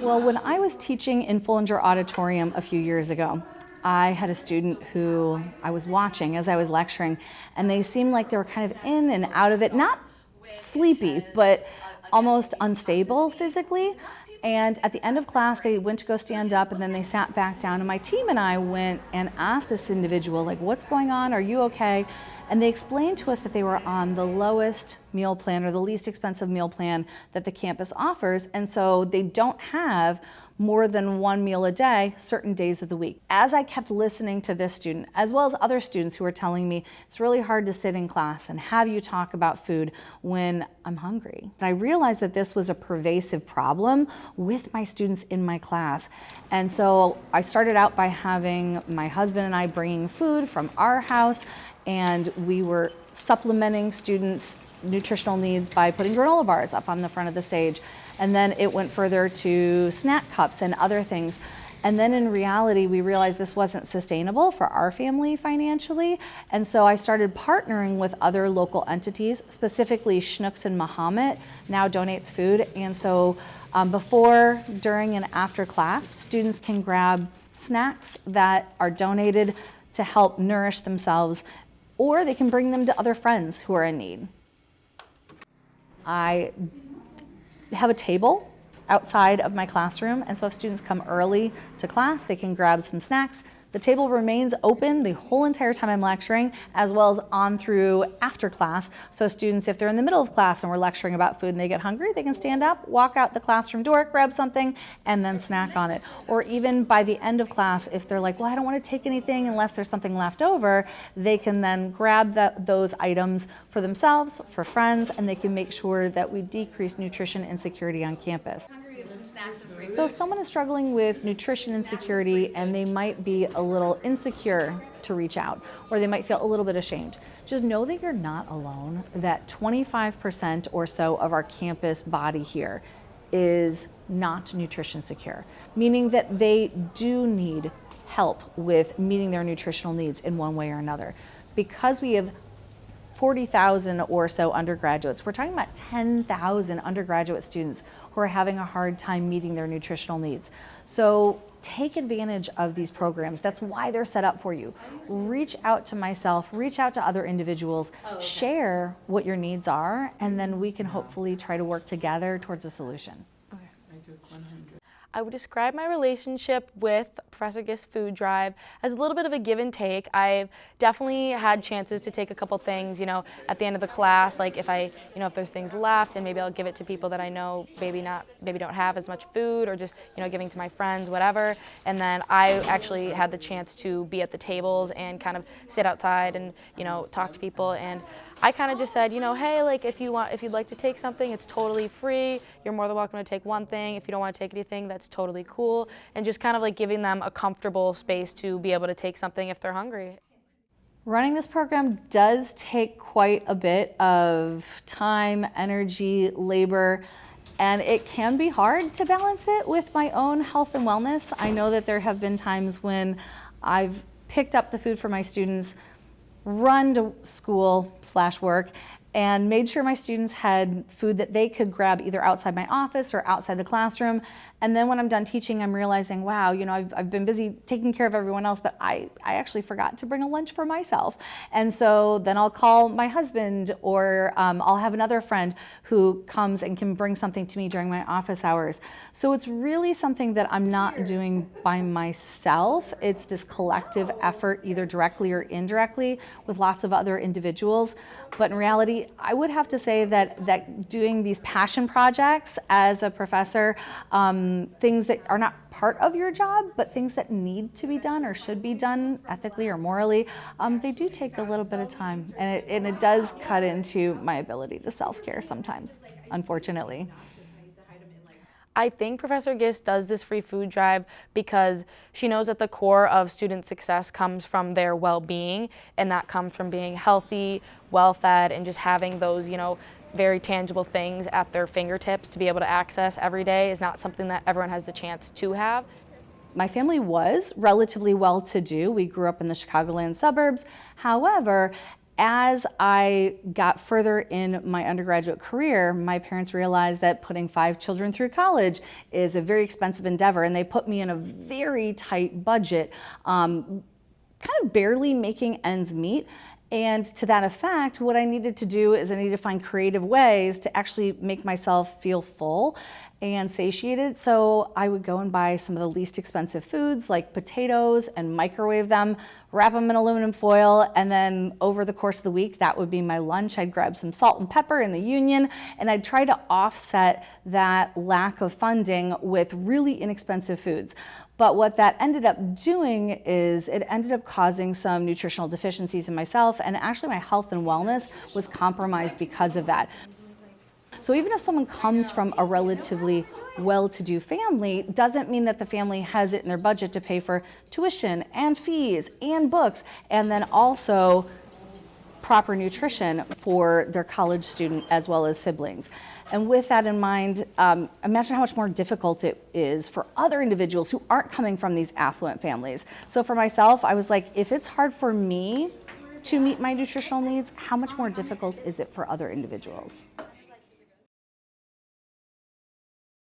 Well, when I was teaching in Fullinger Auditorium a few years ago, I had a student who I was watching as I was lecturing, and they seemed like they were kind of in and out of it, not sleepy, but almost unstable physically. And at the end of class, they went to go stand up, and then they sat back down, and my team and I went and asked this individual, like, what's going on? Are you okay? And they explained to us that they were on the lowest meal plan, or the least expensive meal plan that the campus offers, and so they don't have more than one meal a day certain days of the week. As I kept listening to this student, as well as other students who were telling me it's really hard to sit in class and have you talk about food when I'm hungry, I realized that this was a pervasive problem with my students in my class. And so I started out by having my husband and I bringing food from our house, and we were supplementing students' nutritional needs by putting granola bars up on the front of the stage. And then it went further to snack cups and other things. And then in reality, we realized this wasn't sustainable for our family financially. And so I started partnering with other local entities, specifically Schnucks and Mahomet now donates food. And so before, during, and after class, students can grab snacks that are donated to help nourish themselves, or they can bring them to other friends who are in need. I have a table outside of my classroom, and so if students come early to class, they can grab some snacks. The table remains open the whole entire time I'm lecturing, as well as on through after class. So students, if they're in the middle of class and we're lecturing about food and they get hungry, they can stand up, walk out the classroom door, grab something, and then snack on it. Or even by the end of class, if they're like, well, I don't want to take anything unless there's something left over, they can then grab those items for themselves, for friends, and they can make sure that we decrease nutrition insecurity on campus. Some snacks and free So if someone is struggling with nutrition insecurity and they might be a little insecure to reach out, or they might feel a little bit ashamed, just know that you're not alone, that 25% or so of our campus body here is not nutrition secure, meaning that they do need help with meeting their nutritional needs in one way or another. Because we have 40,000 or so undergraduates, we're talking about 10,000 undergraduate students who are having a hard time meeting their nutritional needs. So take advantage of these programs. That's why they're set up for you. Reach out to myself, reach out to other individuals, share what your needs are, and then we can hopefully try to work together towards a solution. I would describe my relationship with Professor Gist's food drive as a little bit of a give and take. I've definitely had chances to take a couple things, at the end of the class, like if if there's things left, and maybe I'll give it to people that I know maybe don't have as much food, or just, giving to my friends, whatever. And then I actually had the chance to be at the tables and kind of sit outside and, talk to people. And I kind of just said, hey, like if you'd like to take something, it's totally free. You're more than welcome to take one thing. If you don't want to take anything, that's totally cool. And just kind of like giving them a comfortable space to be able to take something if they're hungry. Running this program does take quite a bit of time, energy, labor, and it can be hard to balance it with my own health and wellness. I know that there have been times when I've picked up the food for my students, run to school/work, and made sure my students had food that they could grab either outside my office or outside the classroom. And then when I'm done teaching, I'm realizing, wow, I've been busy taking care of everyone else, but I actually forgot to bring a lunch for myself. And so then I'll call my husband, or I'll have another friend who comes and can bring something to me during my office hours. So it's really something that I'm not doing by myself. It's this collective effort, either directly or indirectly, with lots of other individuals. But in reality, I would have to say that doing these passion projects as a professor, things that are not part of your job, but things that need to be done or should be done ethically or morally, they do take a little bit of time, and it does cut into my ability to self-care sometimes, unfortunately. I think Professor Gist does this free food drive because she knows that the core of student success comes from their well-being, and that comes from being healthy, well-fed, and just having those, very tangible things at their fingertips to be able to access every day is not something that everyone has the chance to have. My family was relatively well-to-do. We grew up in the Chicagoland suburbs. However, As I got further in my undergraduate career, my parents realized that putting 5 children through college is a very expensive endeavor, and they put me in a very tight budget, kind of barely making ends meet. And to that effect, what I needed to do is I needed to find creative ways to actually make myself feel full and satiated. So I would go and buy some of the least expensive foods like potatoes and microwave them, wrap them in aluminum foil, and then over the course of the week, that would be my lunch. I'd grab some salt and pepper in the Union, and I'd try to offset that lack of funding with really inexpensive foods. But what that ended up doing is it ended up causing some nutritional deficiencies in myself, and actually my health and wellness was compromised because of that. So even if someone comes from a relatively well-to-do family, doesn't mean that the family has it in their budget to pay for tuition and fees and books, and then also proper nutrition for their college student as well as siblings. And with that in mind, imagine how much more difficult it is for other individuals who aren't coming from these affluent families. So for myself, I was like, if it's hard for me to meet my nutritional needs, how much more difficult is it for other individuals?